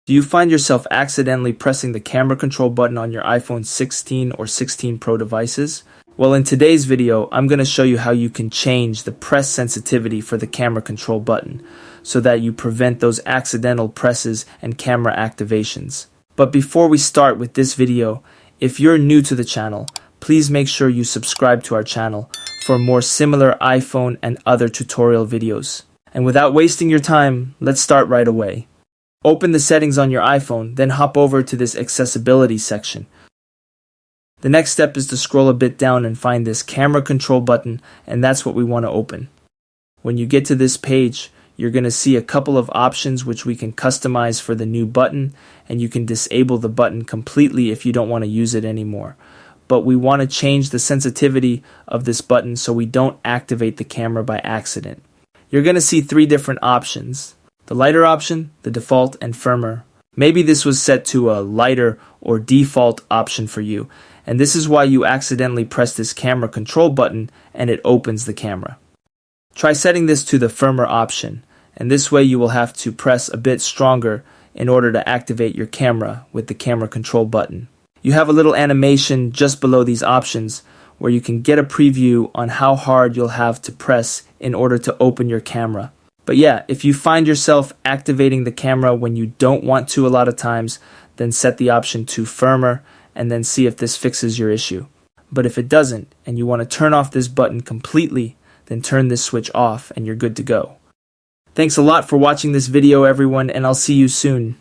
Do you find yourself accidentally pressing the camera control button on your iPhone 16 or 16 Pro devices? Well, in today's video, I'm going to show you how you can change the press sensitivity for the camera control button so that you prevent those accidental presses and camera activations. But before we start with this video, if you're new to the channel, please make sure you subscribe to our channel for more similar iPhone and other tutorial videos. And without wasting your time, let's start right away. Open the settings on your iPhone, then hop over to this accessibility section. The next step is to scroll a bit down and find this camera control button, and that's what we want to open. When you get to this page, you're going to see a couple of options which we can customize for the new button, and you can disable the button completely if you don't want to use it anymore. But we want to change the sensitivity of this button so we don't activate the camera by accident. You're going to see three different options: the lighter option, the default, and firmer. Maybe this was set to a lighter or default option for you, and this is why you accidentally press this camera control button and it opens the camera. Try setting this to the firmer option, and this way you will have to press a bit stronger in order to activate your camera with the camera control button. You have a little animation just below these options where you can get a preview on how hard you'll have to press in order to open your camera. But yeah, if you find yourself activating the camera when you don't want to a lot of times, then set the option to firmer and then see if this fixes your issue. But if it doesn't and you want to turn off this button completely, then turn this switch off and you're good to go. Thanks a lot for watching this video, everyone, and I'll see you soon.